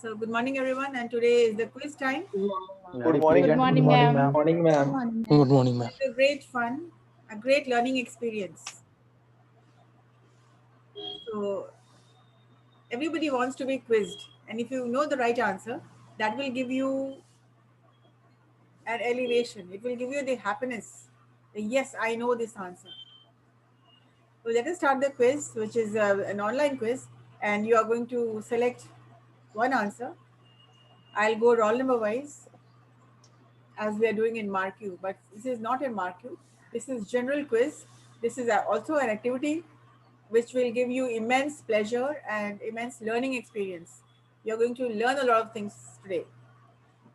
So good morning everyone, and today is the quiz time. Good morning. Good morning, ma'am. Good morning, ma'am. Good morning, ma'am. It's a great fun, a great learning experience. So everybody wants to be quizzed, and if you know the right answer, that will give you an elevation. It will give you the happiness. Yes, I know this answer. So let us start the quiz, which is an online quiz, and you are going to select one answer. I'll go roll number wise, as we are doing in MarkU, but this is not in MarkU. This is general quiz. This is also an activity which will give you immense pleasure and immense learning experience. You're going to learn a lot of things today.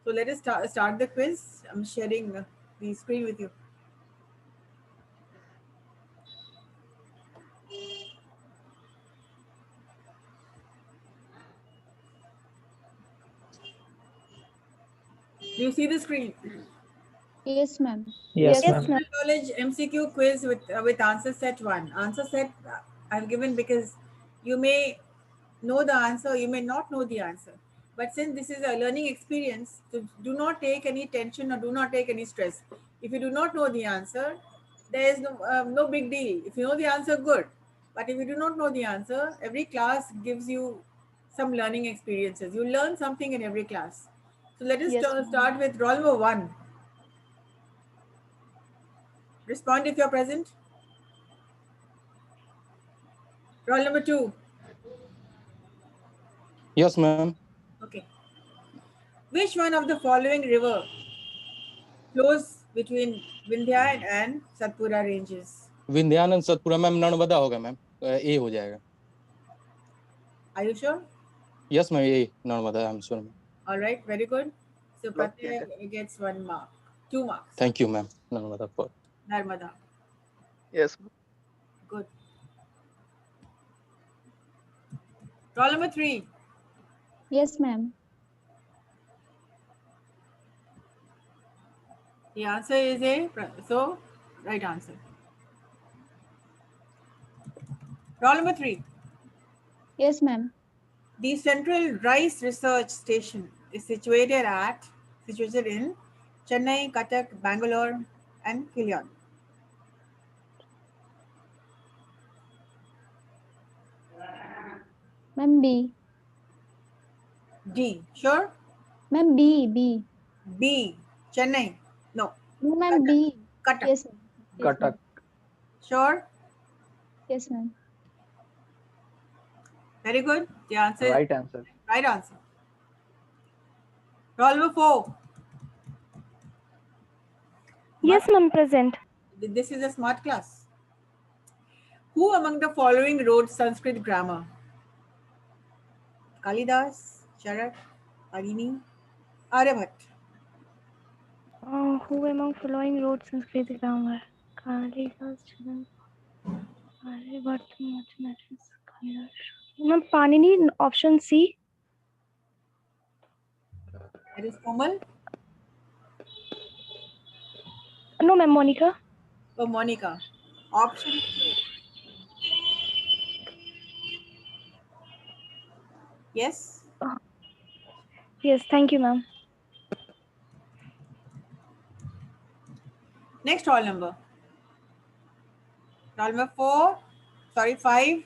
So let us start the quiz. I'm sharing the screen with you. Do you see the screen? Yes, ma'am. Yes, Yes, ma'am. ma'am. College MCQ quiz with answer set 1. Answer set I've given because you may know the answer, you may not know the answer. But since this is a learning experience, so do not take any tension or do not take any stress. If you do not know the answer, there is no big deal. If you know the answer, good. But if you do not know the answer, every class gives you some learning experiences. You learn something in every class. So let us Yes, ma'am. start with roll number 1. Respond if you're present. Roll number 2. Yes, ma'am. Okay. Which one of the following river flows between Vindhya and Satpura ranges? Vindhya and Satpura ma'am Narmada होगा ma'am A हो जाएगा Are you sure? Yes ma'am A Narmada I am sure ma'am All right, very good. So Pratyay gets 1 mark, 2 marks. Thank you ma'am Narmada for Narmada. Yes. Good. Roll number 3. Yes, ma'am. The answer is A. So, right answer. Roll number 3. Yes, ma'am. The Central Rice Research Station is situated in Chennai, Cuttack, Bangalore, and Quilon. Ma'am, B. D. Sure? Ma'am, B. B. Chennai. No. No, ma'am, B. Cuttack. Yes, ma'am. Yes, Cuttack. ma'am. Sure? Yes, ma'am. Very good. The answer is Right answer. right answer. Roll number 4. Yes, ma'am, present. This is a smart class. Who among the following wrote Sanskrit grammar? Kalidas, Charak, Parini, Aryabhat. Who among following wrote Sanskrit grammar? Kalidas, Aryabhat, mathematics, Kalidas. Ma'am, Panini, option C. That is Komal. No, ma'am, Monica. Oh, Monica. Option 2. Yes. Yes, thank you, ma'am. Next roll number. Roll number 5.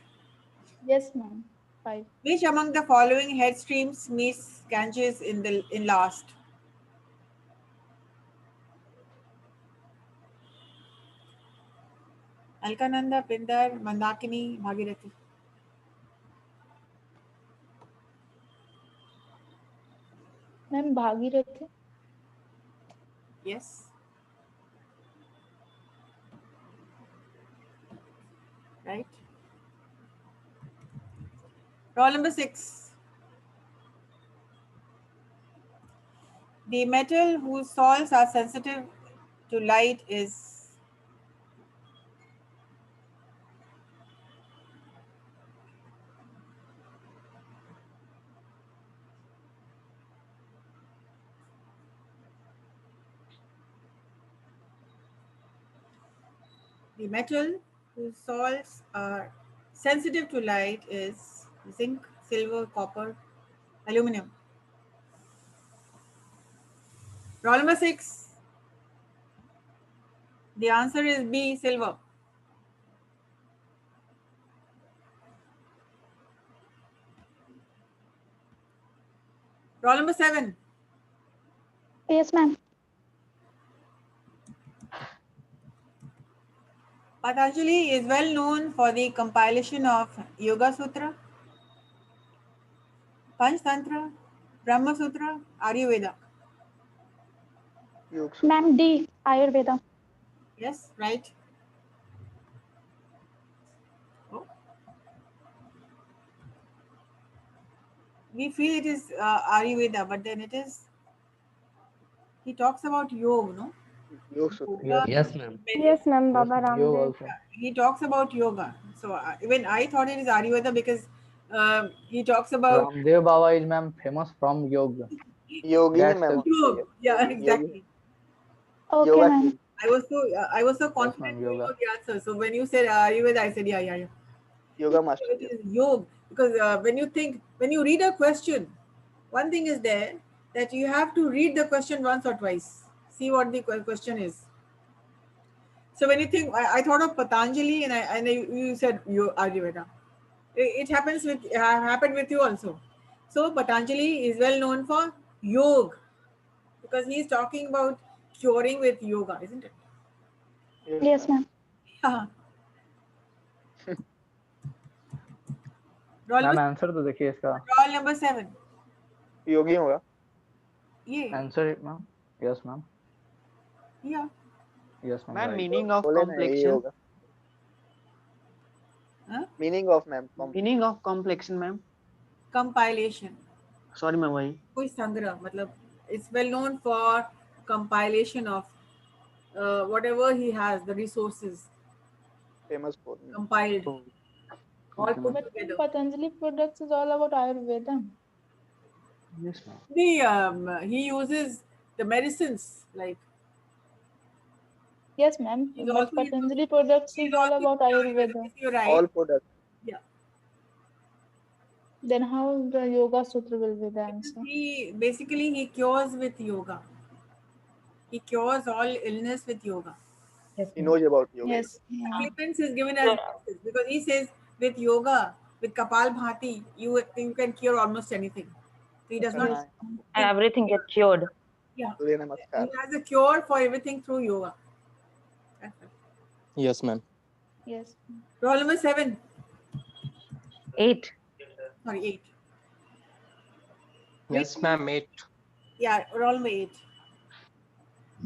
Yes, ma'am. 5. Which among the following head streams meets Ganges in last? Alkananda, Pindar, Mandakini, Bhagirathi. Ma'am, Bhagirathi. Yes. Right. Roll number 6. The metal whose salts are sensitive to light is the metal whose salts are sensitive to light is zinc, silver, copper, aluminum. Roll number 6. The answer is B, silver. Roll number 7. Yes, ma'am. Patanjali is well known for the compilation of Yoga Sutra, Panchtantra, Brahma Sutra, Ayurveda. Yoga Sutra. Ma'am, D, Ayurveda. Yes, right. Oh. We feel it is Ayurveda, but then it is. He talks about yoga, no? Yoga Sutra. Yoga, Yes, ma'am. Yes, ma'am. Baba Yoga Ramdev. also. he talks about yoga. So even I thought it is Ayurveda because he talks about Ramdev Baba is ma'am famous from yoga. Yogi That's है ma'am. the yoga. Yeah, Yogi. exactly. Okay, Yoga ma'am. king. I was so confident ma'am, you yoga. know the answer. So when you said Ayurveda, I said yeah. Yoga master. It is yoga because when you read a question, one thing is there that you have to read the question once or twice. See what the question is. So when you think, I thought of Patanjali and you said you Ayurveda. It happens with happened with you also. So Patanjali is well known for yoga because he is talking about curing with yoga, isn't it? Yes, ma'am. Yeah. Roll ma'am number, answer तो देखिए इसका. roll number 7. योगी होगा. Yeah. Answer ma'am. Yes ma'am. Yeah. Yes ma'am. Ma'am, right. meaning of बोले ना ये complexion. होगा. Huh? Meaning of ma'am. Meaning of complexion, ma'am. Compilation. Sorry, ma'am. वही. कोई संग्रह मतलब it's well known for compilation of whatever he has, the resources Famous for. compiled, all Okay, put ma'am. But together. Patanjali products is all about Ayurveda. Yes, ma'am. He uses the medicines like Yes, ma'am. he's But also Patanjali products he's is all also about Ayurveda. Yes, you're right. All products. Yeah. Then how the Yoga Sutra will be the answer? He basically he cures with yoga. He cures all illness with yoga. He knows about yoga. Yes. Yeah. Supplements is given as medicines because he says with yoga, with Kapal Bhati, you can cure almost anything. So he does not. Yes. Everything get cured. Yeah. सूर्य नमस्कार. He has a cure for everything through yoga. That's it. Yes, ma'am. Yes. Roll number 7. 8. Sorry, 8. Yes, ma'am. 8. Yeah, roll number 8.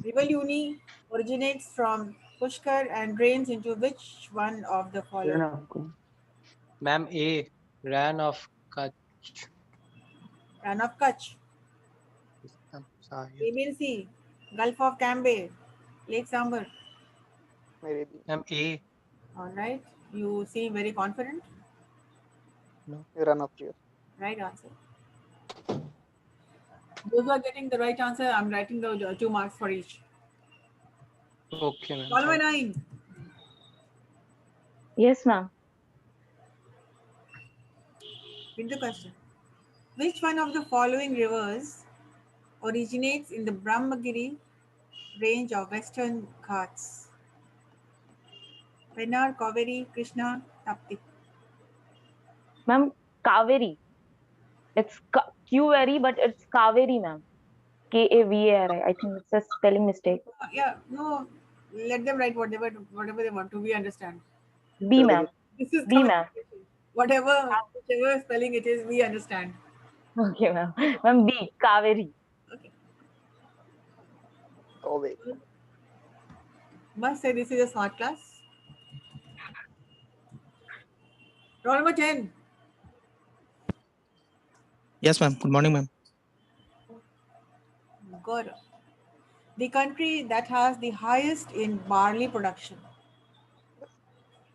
River Luni originates from Pushkar and drains into which one of the following? Ma'am, A. Ran of Kutch. Ran of Kutch. Sahib. A, B, and C. Gulf of Cambay. Lake Sambar. मेरे भी. Ma'am, A. All right. You seem very confident. Run of fear. Right answer. Those who are getting the right answer, I'm writing the 2 marks for each. Okay, ma'am. Roll number 9. Yes, ma'am. Read the question. Which one of the following rivers originates in the Brahmagiri range of Western Ghats? Pennar, Kaveri, Krishna, Tapti. Ma'am, Kaveri. It's Q-very, but it's Kaveri, ma'am. Kaveri. I think it's a spelling mistake. Yeah, no, let them write whatever they want to. We understand. B, ma'am. This is B, ma'am. whichever spelling it is, we understand. Okay, ma'am. Ma'am, B, Kaveri. Okay. Kobe. Must say this is a smart class. Roll number 10. Yes, ma'am. Good morning, ma'am. Good. The country that has the highest in barley production.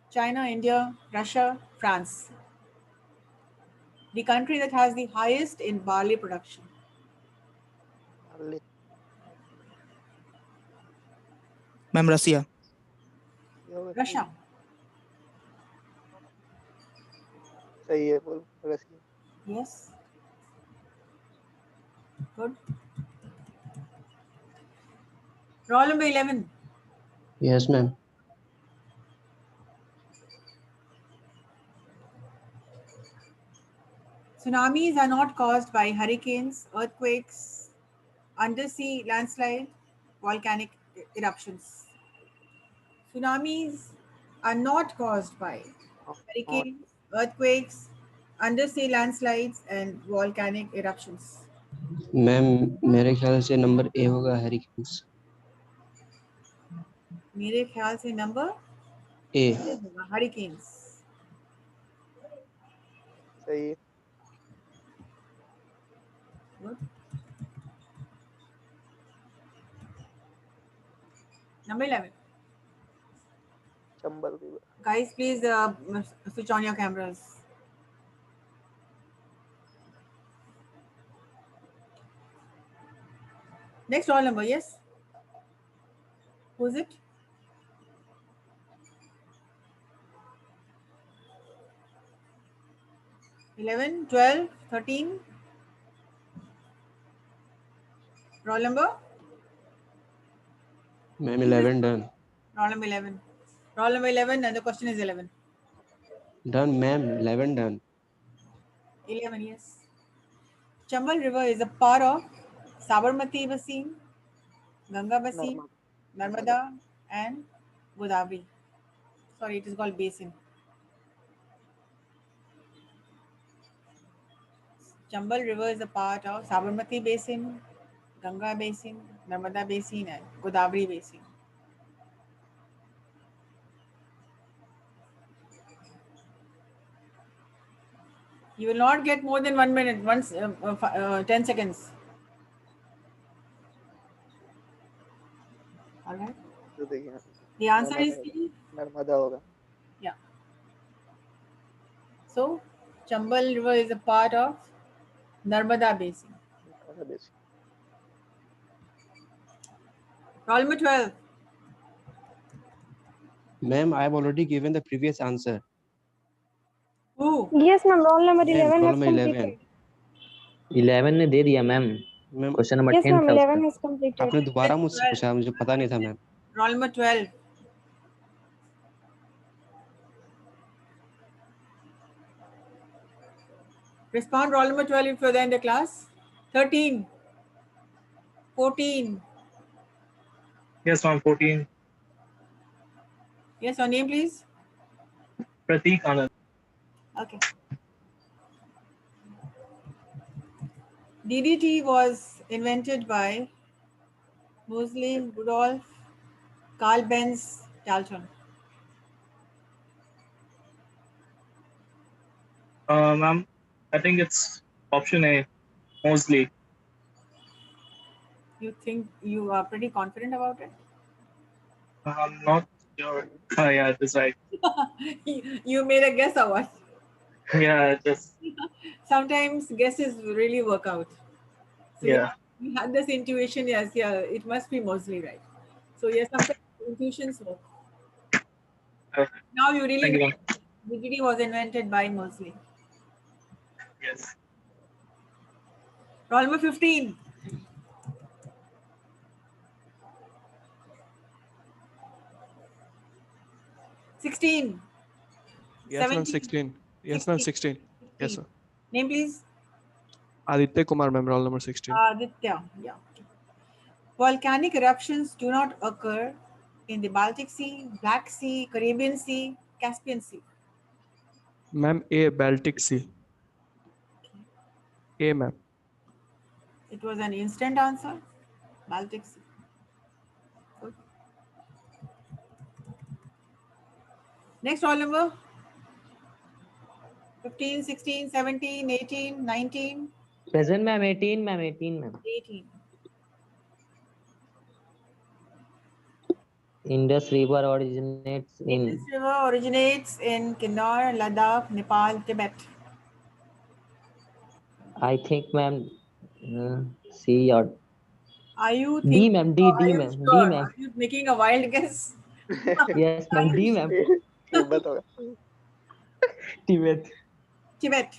China, India, Russia, France. The country that has the highest in barley production. Ma'am, Russia. Russia. सही है बोल. रसिया. Yes. Good. Roll number 11. Yes, ma'am. Tsunamis are not caused by hurricanes, earthquakes, undersea landslide, volcanic eruptions. Tsunamis are not caused by hurricanes, earthquakes, undersea landslides, and volcanic eruptions. Ma'am मेरे ख्याल से number A होगा hurricanes मेरे ख्याल से number A होगा hurricanes. सही है. Good. Number 11. Chambal River. Guys, please switch on your cameras. Next roll number, yes? Who's it? $11, $12, $13. Roll number? Ma'am 11 done Roll number 11. Roll number 11 and the question is 11. Done ma'am 11 done 11, yes. Chambal River is a part of Sabarmati Basin, Ganga Basin, Narmada, and Godavari. Sorry, it is called basin. Chambal River is a part of Sabarmati Basin, Ganga Basin, Narmada Basin, and Godavari Basin. You will not get more than 1 minute, 10 seconds. All right. तो देखिए The answer is C. Narmada होगा. Yeah. So, Chambal River is a part of Narmada Basin. Narmada basin. Roll number 12. Ma'am I have already given the previous answer Who? Yes, ma'am. Roll number ma'am 11 roll has number completed. 11 ने दे दिया ma'am. Ma'am question number Yes, 10 ma'am. था 11 उसका. has completed. आपने दोबारा मुझसे पूछा मुझे पता नहीं था ma'am Roll number 12. Respond roll number 12 if you're there in the class. 13. 14. Yes, ma'am. 14. Yes, your name please. Prateek Anand. Okay. DDT was invented by Moseley, Rudolph, Carl Benz, Dalton. Ma'am, I think it's option A, Moseley. You think you are pretty confident about it? I'm not sure. Yeah, that's right. You made a guess or what? Yeah, just Sometimes guesses really work out. So yeah. you had this intuition, yes, yeah, it must be Moseley, right? So yes, sometimes intuitions work. Okay. Now you really Thank you, know ma'am. DDT was invented by Moseley. Yes. Roll number 15. $16. Yes, ma'am. 17. 16. Yes, ma'am. 16. Yes, sir. Name please. Aditya Kumar, ma'am. Roll number 16. Aditya. Yeah. Okay. Volcanic eruptions do not occur in the Baltic Sea, Black Sea, Caribbean Sea, Caspian Sea. Ma'am, A. Baltic Sea. A, ma'am. It was an instant answer. Baltic Sea. Good. Next roll number. 15, 16, 17, 18, 19, Present ma'am. 18 ma'am. 18 ma'am. 18. Indus River originates in. Indus River originates in Kinnaur, Ladakh, Nepal, Tibet. I think ma'am. C or Are you D thinking, ma'am. D are D you ma'am. sure? D ma'am. Are you making a wild guess? Yes ma'am. D ma'am. Tibet होगा. Tibet. Tibet.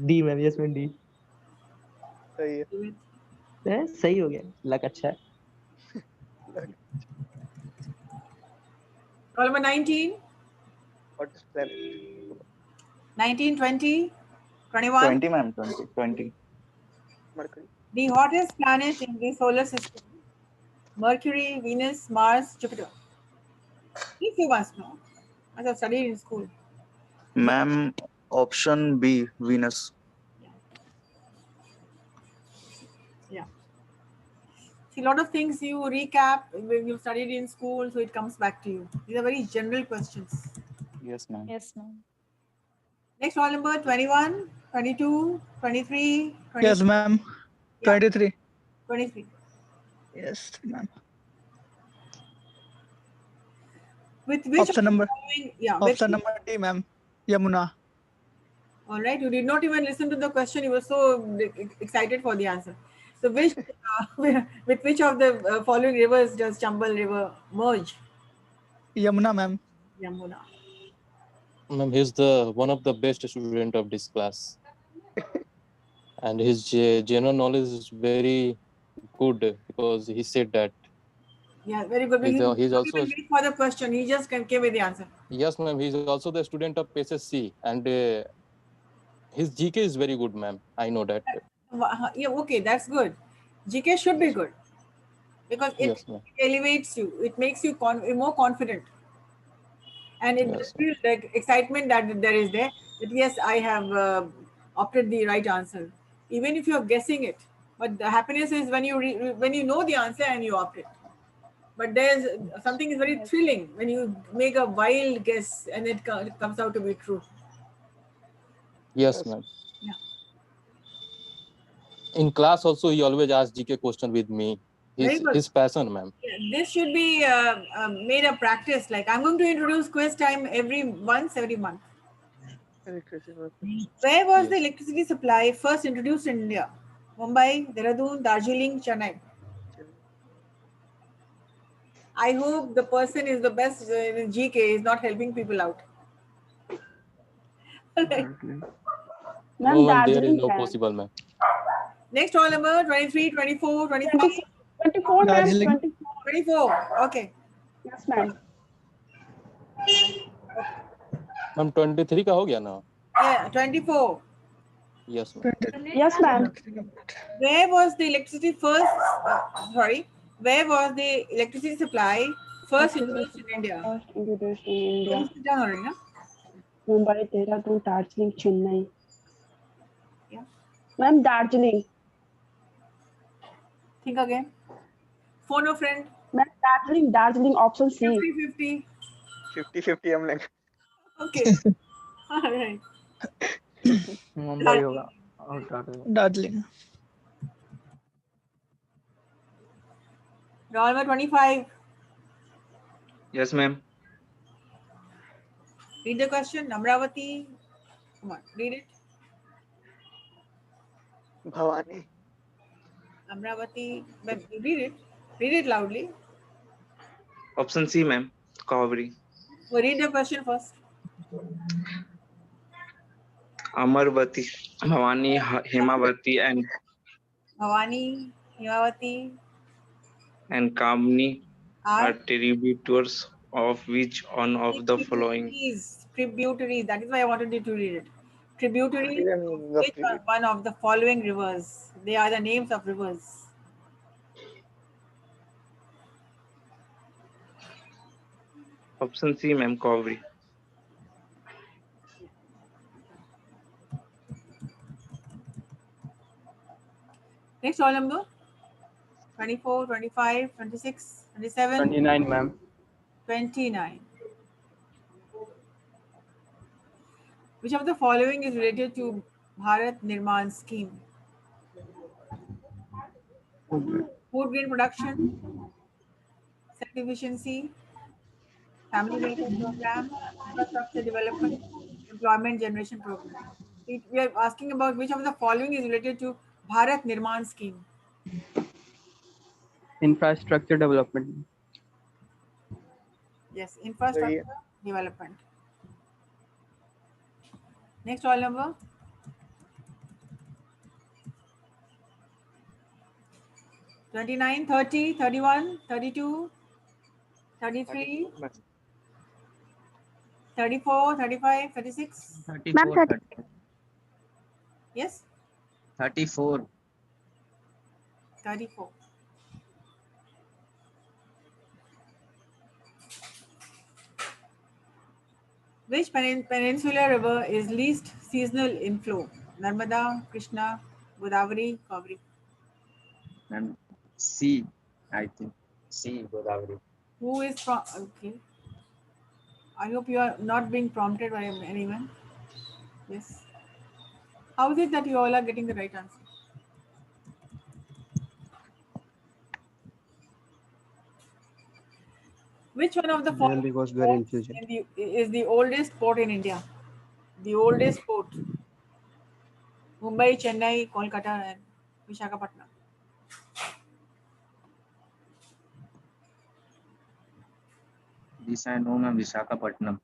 D ma'am. Yes ma'am. D. सही है. Tibet. सही हो गया. Luck अच्छा है. Roll number 19, What is planet? 19, 20, 21. 20, ma'am. 20. Mercury. The hottest planet in the solar system: Mercury, Venus, Mars, Jupiter. If you must know, as I've studied in school. Ma'am, option B, Venus. Yeah. See, a lot of things you recap when you studied in school, so it comes back to you. These are very general questions. Yes, ma'am. Yes, ma'am. Next, roll number 21, 22, 23, 24. Yes, ma'am. Yeah. 23. 23. Yes, ma'am. With which Option number. Yeah. with Option number D, ma'am. Yamuna. All right. You did not even listen to the question. You were so excited for the answer. So, which with which of the following rivers does Chambal River merge? Yamuna, ma'am. Yamuna. Ma'am, he's the one of the best student of this class, and his general knowledge is very good because he said that. Yeah, very good. He's He also didn't even wait for the question. He just came with the answer. yes, ma'am. He's also the student of SSC, and his GK is very good, ma'am. I know that. Yeah, okay, that's good. GK should be good because it Yes, ma'am. elevates you. It makes you more confident, and it Yes, feels like excitement that there is there. That yes, I have opted the right answer, even if you're guessing it. But the happiness is when you know the answer and you opt it. But there's something is very thrilling when you make a wild guess and it comes out to be true. Yes, ma'am. Yeah. In class also, he always asks GK question with me. Very good. His passion, ma'am. Yeah, this should be made a practice. Like I'm going to introduce quiz time every month. Where was the electricity supply first introduced in India? Mumbai, Dehradun, Darjeeling, Chennai. I hope the person is the best in GK is not helping people out. Okay. No, ma'am, there is no possible, ma'am. Next roll number 23, 24, 25. 24, ma'am. Darjeeling. 24. Okay. Yes, ma'am. Ma'am, 23 का हो गया ना? Yeah, 24. Yes, ma'am. Yes, ma'am. Where was the electricity Where was the electricity supply first introduced in India? First introduced in India. Sit down already, na? Mumbai, Dehradun, Darjeeling, Chennai. Yeah. Ma'am, Darjeeling. Think again. Phone a friend. Ma'am, Darjeeling, option C. 50-50. 50-50 हम लेंगे. Okay. All right. Mumbai होगा और Darjeeling. Roll number 25. Yes, ma'am. Read the question. Amravati. Come on, read it. Bhavani. Amravati. Read it. Read it loudly. Option C, ma'am. Kaveri. Well, read the question first. Amarvati, Bhavani, Hemavati, and Bhavani, Himavati Kamini are are tributaries of which one of the following? Tributaries. That is why I wanted you to read it. Tributaries of The which are one of the following rivers? They are the names of rivers. Option C, ma'am. Kaveri. Next roll number 24, 25, 26, 27, 29, ma'am. 29. Which of the following is related to Bharat Nirman scheme? Food grain production, self-sufficiency, family welfare program, infrastructure development, employment generation program. We are asking about which of the following is related to Bharat Nirman scheme. Infrastructure development. Yes, infrastructure development. Next roll number. 29, 30, 31, 32, 33, 34, 35, 36. Ma'am, 34. 30. Yes, 34. 34. Which peninsular river is least seasonal in flow? Narmada, Krishna, Godavari, Kaveri. And C, I think. C, Godavari. Who is from? Okay. I hope you are not being prompted by anyone. Yes. How is it that you all are getting the right answer? Which one of the Ma'am, following because we are in ports future. is the oldest port in India? The oldest port. Mumbai, Chennai, Kolkata, and Visakhapatnam. This I know, ma'am. Visakhapatnam.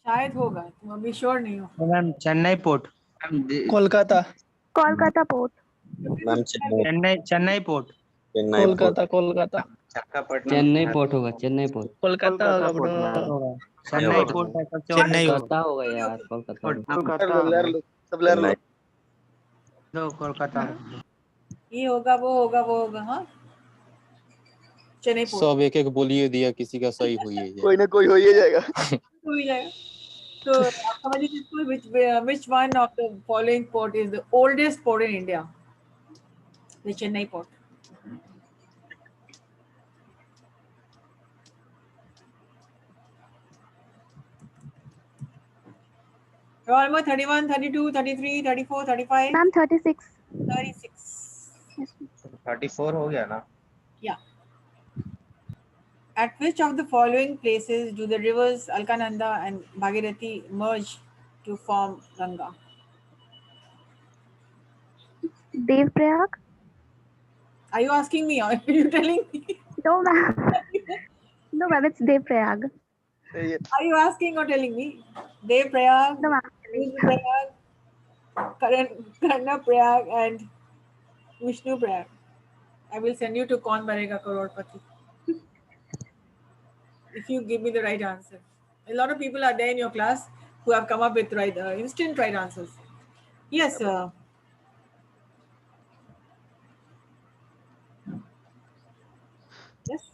शायद होगा, तुम अभी sure नहीं हो. Ma'am, Chennai port. Kolkata. Kolkata Port. Ma'am Chennai port. Chennai Kolkata. Kolkata. Visakhapatnam. Chennai port होगा, Chennai port. Kolkata होगा bro. Chennai port है सबसे बड़ा। चेन्नई होगा। कोलकाता होगा यार, कोलकाता होगा। कोलकाता। ये होगा वो होगा वो होगा. हाँ, चेन्नई पोर्ट सब एक एक बोलिए दिया, किसी का सही हुई है। कोई ना कोई हो ही जाएगा। हो ही जाएगा. So, which one of the following port is the oldest port in India? The Chennai port. Almost 31, 32, 33, 34, 35. Ma'am, 36. 36. Yes. 34 हो गया ना? Yeah. At which of the following places do the rivers Alkananda and Bhagirathi merge to form Ganga? Devprayag? Are you asking me or are you telling me? No, ma'am. No, ma'am, it's Devprayag. Are you asking or telling me? Devprayag, No, ma'am. Prayag, Karna Prayag, and Vishnu Prayag. I will send you to Kaun Banega Crorepati if you give me the right answer. A lot of people are there in your class who have come up with instant right answers. Yes, yes.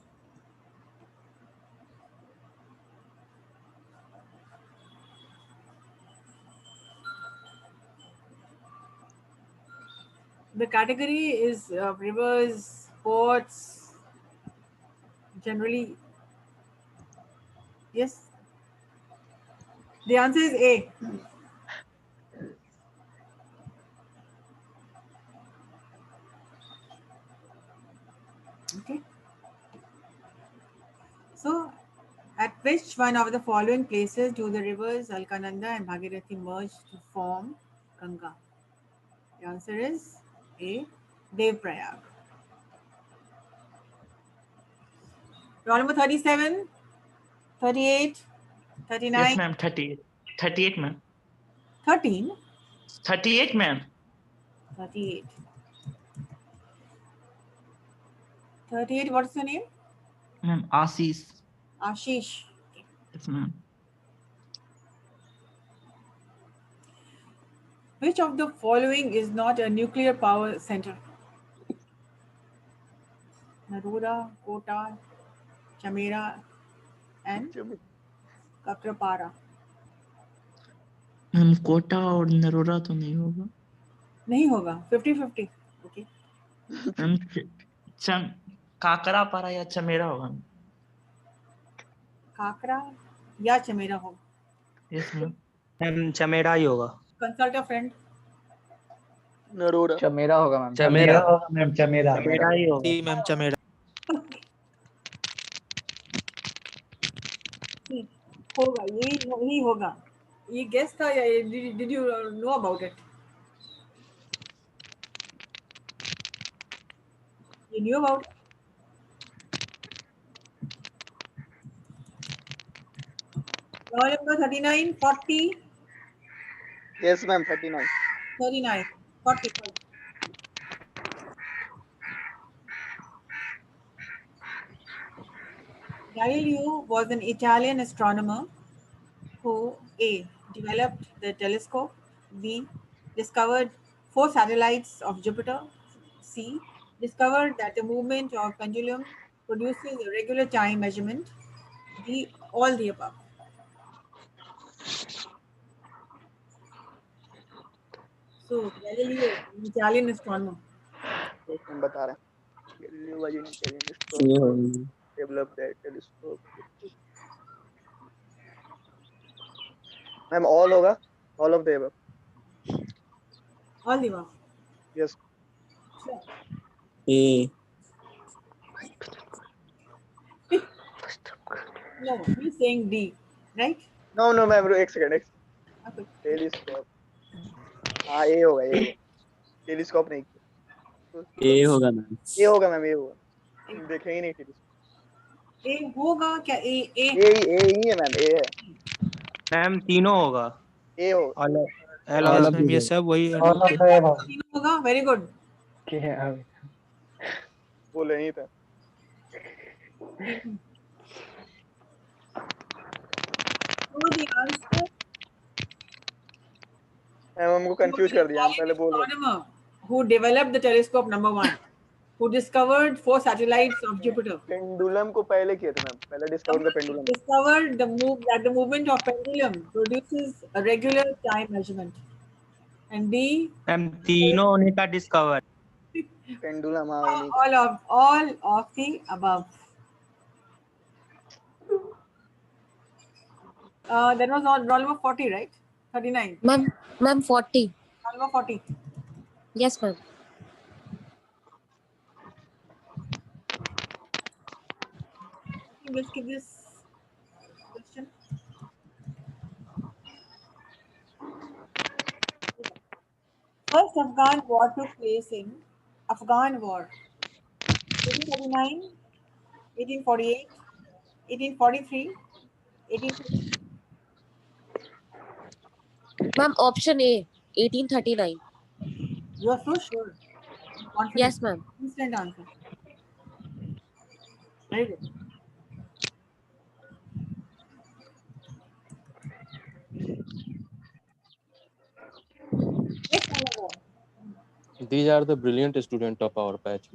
The category is rivers, ports, generally. Yes. The answer is A. Okay. So, at which one of the following places do the rivers Alkananda and Bhagirathi merge to form Ganga? The answer is A. Devprayag. Roll number 37, 38, 39. Yes, ma'am. 38. 38, ma'am. 13, 38, ma'am. 38. 38, what's your name? Ma'am, Ashish. Ashish. Yes, ma'am. Which of the following is not a nuclear power center? Narora, Kota, Chamera, and Kakrapara. Ma'am Kota और नरोरा तो नहीं होगा. नहीं होगा. 50-50. Okay. Ma'am काकरा पारा या चमेरा होगा. काकरा या चमेरा होगा. Yes ma'am. मैम चमेरा ही होगा. Consult a friend. Narora. Chamera होगा मैम. चमेरा होगा मैम. चमेरा ही होगा. जी मैम चमेरा. होगा. यही होगा. ये guess था या did you know about it? You knew about it? Roll number 39, 40, Yes, ma'am. 39. 39, 40. Galileo was an Italian astronomer who A. developed the telescope, B. discovered 4 satellites of Jupiter, C. discovered that the movement of pendulum produces a regular time measurement, D. all the above. So Galileo, an Italian astronomer. Question बता रहे हैं Galileo was an Italian ये astronomer होगी developed the telescope. Ma'am all होगा, all of the above. All the above. Yes. Sure. A No, he's saying D, right? No, ma'am एक second Okay. Telescope. हाँ ये होगा टेलीस्कोप नहीं ए होगा ma'am ये होगा मैम ये होगा देखे ही नहीं टेलीस्कोप A होगा क्या? A ये ही है मैम ये है मैम तीनों होगा ये हो एलॉस मैम ये सब वही है तीनों होगा. Very good. बोले नहीं था So the answer. मैम हमको कंफ्यूज कर दिया हम पहले बोल रहे Astronomer who developed the telescope number 1, who discovered 4 satellites of Jupiter. Pendulum को पहले किए थे मैम पहले discover the pendulum Discovered that the movement of pendulum produces a regular time measurement. And B. Ma'am तीनों होने का discover pendulum all of the above. That was on roll number 40, right? 39. Ma'am, 40. Roll number 40. Yes, ma'am. Let's give this question. First Afghan war took place in Afghan War. 1839, 1848, 1843, 1850. Ma'am, option A, 1839. You are so sure. Confident. Yes, ma'am. Instant answer. Very good. These are the brilliant students of our batch.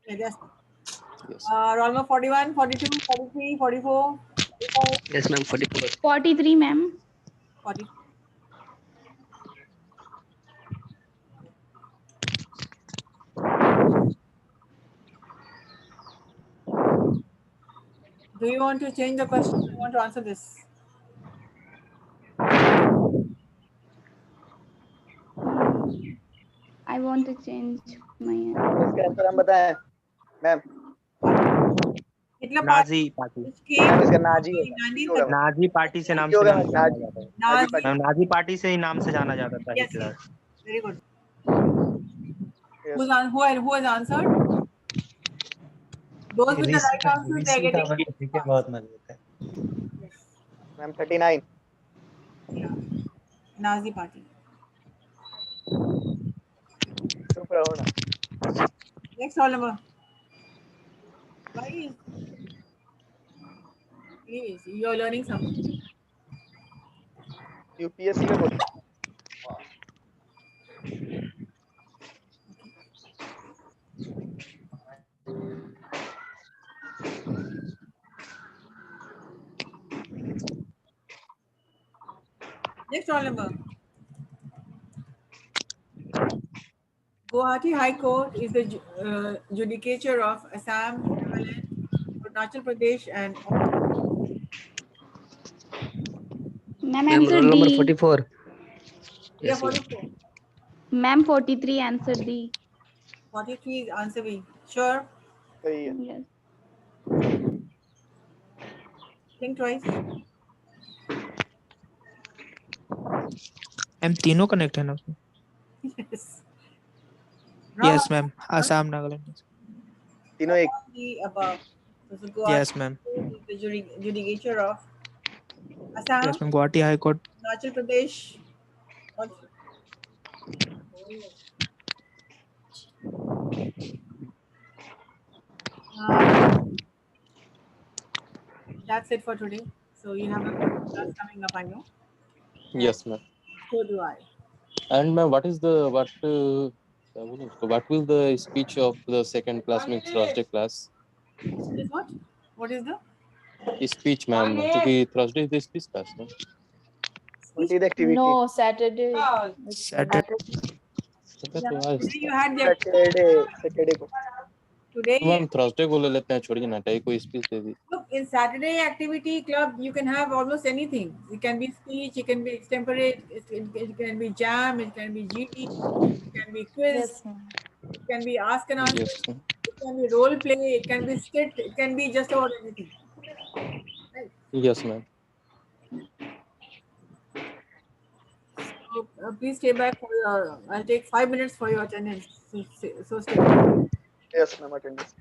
Yes. Yes. Roll number 41, 42, 43, 44. 45, Yes, ma'am. 44. 43, ma'am. 40. Do you want to change the question? Do you want to answer this? I want to change my इसका answer हम बताएं ma'am Nazi party ma'am इसका Nazi है Nazi party से नाम से जाना जाता है मैम नाजी पार्टी से ही नाम से जाना जाता था Hitler Very good. Who has answered? Those with the right answers, they are getting. बहुत मजा आता है मैम 39 Yeah. Nazi party. चुप रहो ना Next roll number. Why? Please, you are learning something. UPSC का question Next roll number. Guwahati High Court is the judicature of Assam, Nagaland, Arunachal Pradesh, and. Ma'am, Ma'am, answer roll number D. 44. Yeah, Yes, ma'am. 44. Ma'am, 43, answer D. 43 is answer B. Sure. सही है Yes. Think twice. Ma'am तीनों connect है ना उसमें Yes. Yes ma'am Assam Nagaland तीनों एक The above. So Guwahati yes ma'am is the judicature of Assam, yes ma'am Guwahati high court Arunachal Pradesh. Also. That's it for today. So you have a class coming up, I know. Yes, ma'am. So do I. And ma'am, what will the speech of the second class means Thursday class? Is what? What is the Speech, ma'am. क्योंकि Thursday is the speech class, no? What is the activity? No, Saturday. Saturday. Today you had the Saturday को. today. Ma'am Thursday को ले लेते हैं, छोड़िए ना, time को speech they the. Look, in Saturday activity club, you can have almost anything. It can be speech, it can be extemporary, it can be jam, it can be GT, it can be quiz, Yes, ma'am. it can be ask and answer, Yes, ma'am. it can be role play, it can be skit, it can be just about anything. Right? Yes, ma'am. So, please stay back for your. I'll take 5 minutes for your attendance. So stay back. Yes, ma'am, attendance.